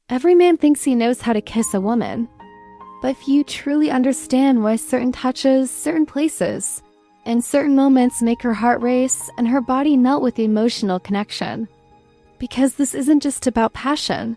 Every man thinks he knows how to kiss a woman, but few truly understand why certain touches, certain places, and certain moments make her heart race and her body melt with emotional connection. Because this isn't just about passion,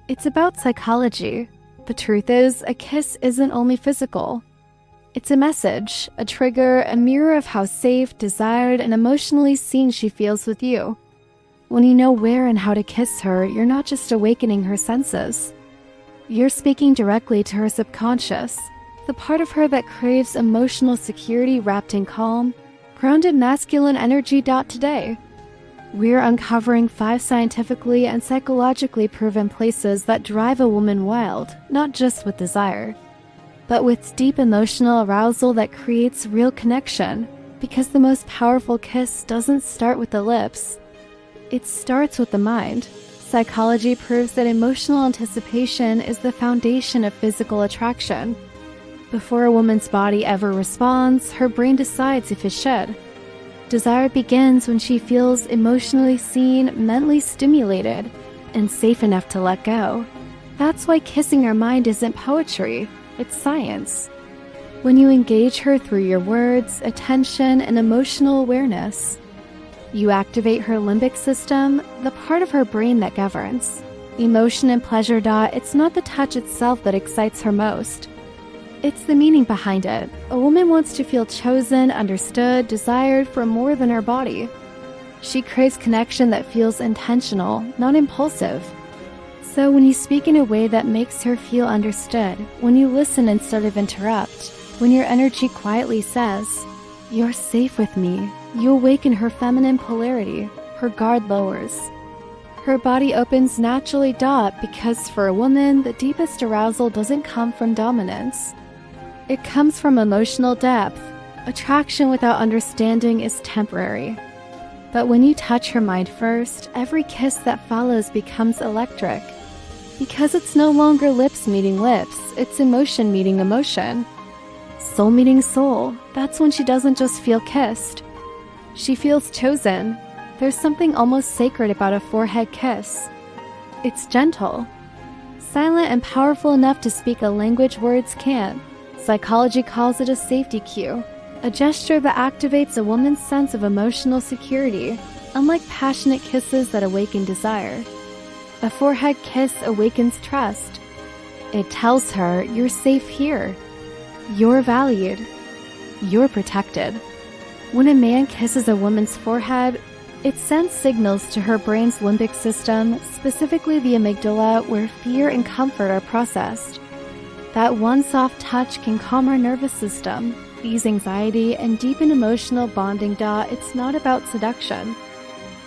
it's about psychology. The truth is, a kiss isn't only physical. It's a message, a trigger, a mirror of how safe, desired, and emotionally seen she feels with you. When you know where and how to kiss her, you're not just awakening her senses. You're speaking directly to her subconscious, the part of her that craves emotional security wrapped in calm, grounded masculine energy. Today, we're uncovering 5 scientifically and psychologically proven places that drive a woman wild, not just with desire, but with deep emotional arousal that creates real connection. Because the most powerful kiss doesn't start with the lips. It starts with the mind. Psychology proves that emotional anticipation is the foundation of physical attraction. Before a woman's body ever responds, her brain decides if it should. Desire begins when she feels emotionally seen, mentally stimulated, and safe enough to let go. That's why kissing her mind isn't poetry, it's science. When you engage her through your words, attention, and emotional awareness, you activate her limbic system, the part of her brain that governs emotion and pleasure. It's not the touch itself that excites her most. It's the meaning behind it. A woman wants to feel chosen, understood, desired for more than her body. She craves connection that feels intentional, not impulsive. So when you speak in a way that makes her feel understood, when you listen instead of interrupt, when your energy quietly says, "You're safe with me," you awaken her feminine polarity. Her guard lowers. Her body opens naturally. Because for a woman, the deepest arousal doesn't come from dominance. It comes from emotional depth. Attraction without understanding is temporary. But when you touch her mind first, every kiss that follows becomes electric. Because it's no longer lips meeting lips, it's emotion meeting emotion. Soul meeting soul. That's when she doesn't just feel kissed. She feels chosen. There's something almost sacred about a forehead kiss. It's gentle, silent, and powerful enough to speak a language words can't. Psychology calls it a safety cue, a gesture that activates a woman's sense of emotional security, unlike passionate kisses that awaken desire. A forehead kiss awakens trust. It tells her, "You're safe here. You're valued. You're protected." When a man kisses a woman's forehead, it sends signals to her brain's limbic system, specifically the amygdala, where fear and comfort are processed. That one soft touch can calm our nervous system, ease anxiety, and deepen emotional bonding. It's not about seduction.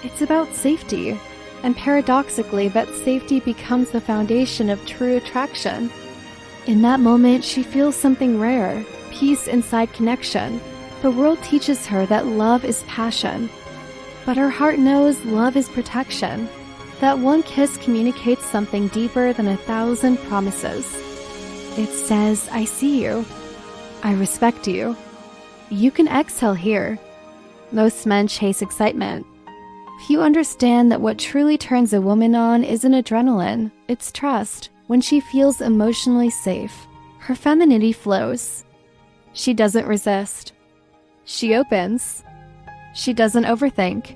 It's about safety. And paradoxically, that safety becomes the foundation of true attraction. In that moment, she feels something rare, peace inside connection. The world teaches her that love is passion, but her heart knows love is protection. That one kiss communicates something deeper than 1,000 promises. It says, "I see you. I respect you. You can exhale here." Most men chase excitement. Few understand that what truly turns a woman on isn't adrenaline, it's trust. When she feels emotionally safe, her femininity flows. She doesn't resist. She opens. She doesn't overthink.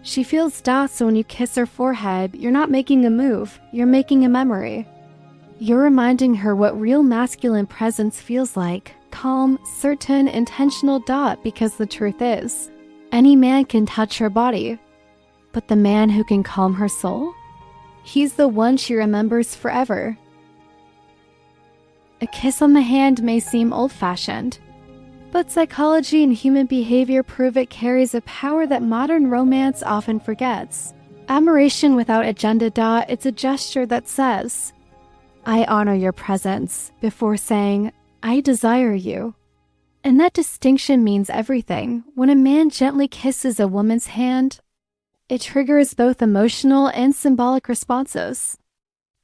She feels so when you kiss her forehead, you're not making a move, you're making a memory. You're reminding her what real masculine presence feels like. Calm, certain, intentional. Because the truth is, any man can touch her body. But the man who can calm her soul? He's the one she remembers forever. A kiss on the hand may seem old-fashioned, but psychology and human behavior prove it carries a power that modern romance often forgets. Admiration without agenda. It's a gesture that says, "I honor your presence," before saying, "I desire you." And that distinction means everything. When a man gently kisses a woman's hand, it triggers both emotional and symbolic responses.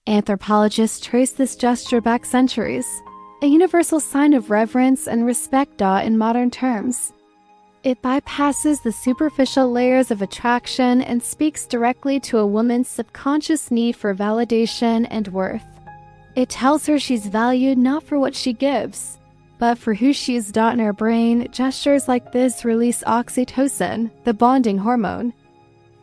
Anthropologists trace this gesture back centuries, a universal sign of reverence and respect. In modern terms, It bypasses the superficial layers of attraction and speaks directly to a woman's subconscious need for validation and worth. It tells her she's valued not for what she gives, but for who she is. In her brain, gestures like this release oxytocin, the bonding hormone.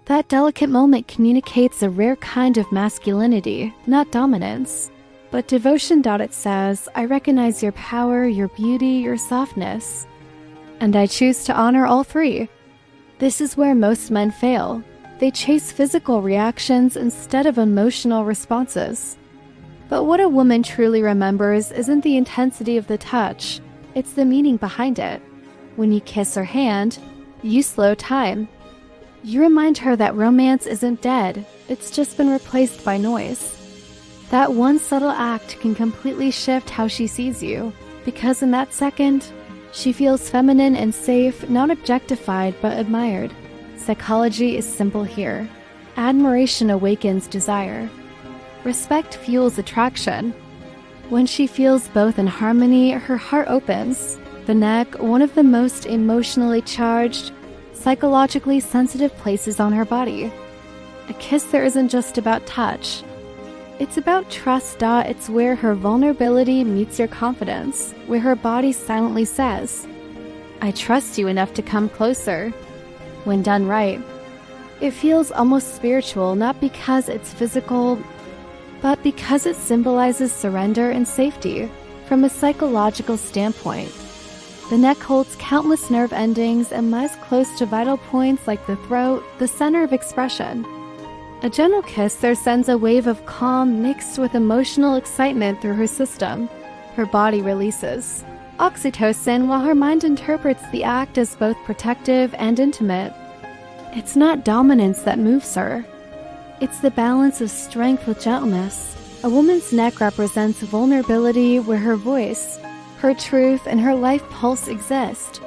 That delicate moment communicates a rare kind of masculinity, not dominance, but devotion. It says, I recognize your power, your beauty, your softness, and I choose to honor all three. This is where most men fail. They chase physical reactions instead of emotional responses. But what a woman truly remembers isn't the intensity of the touch, it's the meaning behind it. When you kiss her hand, you slow time. You remind her that romance isn't dead, it's just been replaced by noise. That one subtle act can completely shift how she sees you, because in that second, she feels feminine and safe, not objectified but admired. Psychology is simple here. Admiration awakens desire. Respect fuels attraction. When she feels both in harmony, her heart opens. The neck, one of the most emotionally charged, psychologically sensitive places on her body. A kiss there isn't just about touch. It's about trust. It's where her vulnerability meets your confidence, where her body silently says, I trust you enough to come closer. When done right, it feels almost spiritual, not because it's physical, but because it symbolizes surrender and safety. From a psychological standpoint, the neck holds countless nerve endings and lies close to vital points like the throat, the center of expression. A gentle kiss there sends a wave of calm mixed with emotional excitement through her system. Her body releases oxytocin while her mind interprets the act as both protective and intimate. It's not dominance that moves her. It's the balance of strength with gentleness. A woman's neck represents vulnerability where her voice, her truth, and her life pulse exist.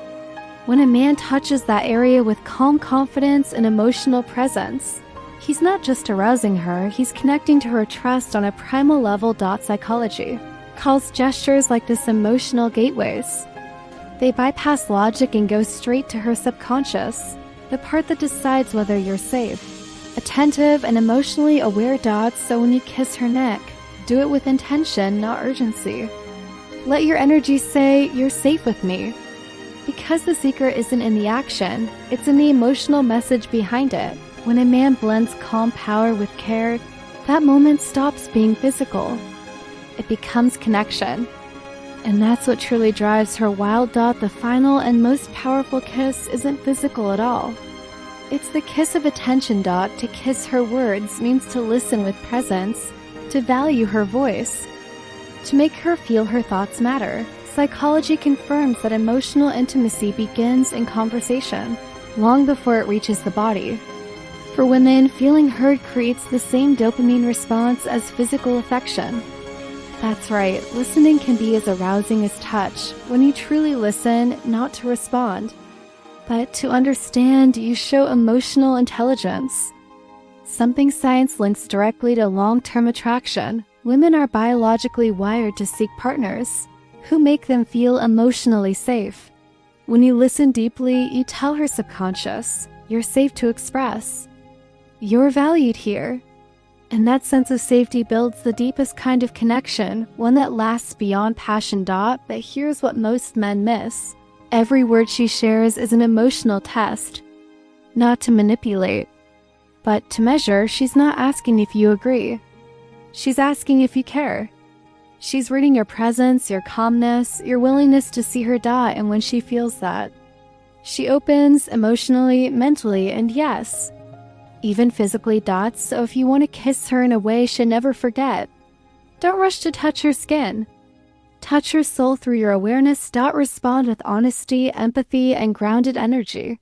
When a man touches that area with calm confidence and emotional presence, he's not just arousing her, he's connecting to her trust on a primal level. Psychology calls gestures like this emotional gateways. They bypass logic and go straight to her subconscious, the part that decides whether you're safe, attentive, and emotionally aware. So when you kiss her neck, do it with intention, not urgency. Let your energy say, you're safe with me. Because the secret isn't in the action, it's in the emotional message behind it. When a man blends calm power with care, that moment stops being physical. It becomes connection. And that's what truly drives her wild. The final and most powerful kiss isn't physical at all. It's the kiss of attention. To kiss her words means to listen with presence, to value her voice, to make her feel her thoughts matter. Psychology confirms that emotional intimacy begins in conversation, long before it reaches the body. For women, feeling heard creates the same dopamine response as physical affection. That's right, listening can be as arousing as touch. When you truly listen, not to respond, but to understand, you show emotional intelligence. Something science links directly to long-term attraction. Women are biologically wired to seek partners who make them feel emotionally safe. When you listen deeply, you tell her subconscious, you're safe to express. You're valued here. And that sense of safety builds the deepest kind of connection, one that lasts beyond passion. But here's what most men miss. Every word she shares is an emotional test. Not to manipulate, but to measure. She's not asking if you agree. She's asking if you care. She's reading your presence, your calmness, your willingness to see her. And when she feels that, she opens emotionally, mentally, and yes, even physically. So if you want to kiss her in a way she'll never forget, don't rush to touch her skin. Touch her soul through your awareness. Respond with honesty, empathy, and grounded energy.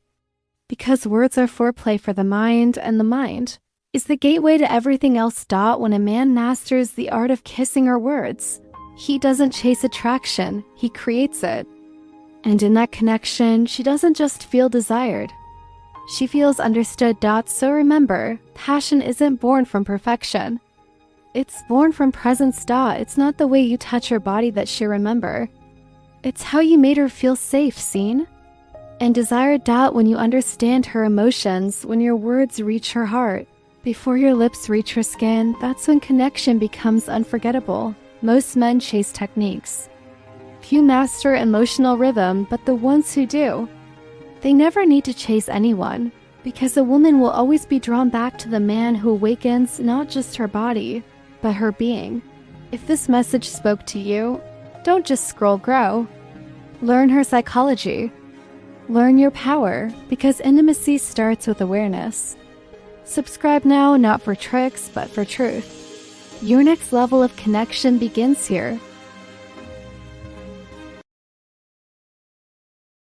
Because words are foreplay for the mind, and the mind is the gateway to everything else. When a man masters the art of kissing her words, he doesn't chase attraction, he creates it. And in that connection, she doesn't just feel desired, she feels understood. So remember, passion isn't born from perfection. It's born from presence. It's not the way you touch her body that she'll remember. It's how you made her feel safe, seen, And desire doubt when you understand her emotions, when your words reach her heart. Before your lips reach her skin, that's when connection becomes unforgettable. Most men chase techniques. Few master emotional rhythm, but the ones who do, they never need to chase anyone, because a woman will always be drawn back to the man who awakens not just her body, but her being. If this message spoke to you, don't just scroll grow. Learn her psychology. Learn your power, because intimacy starts with awareness. Subscribe now, not for tricks, but for truth. Your next level of connection begins here.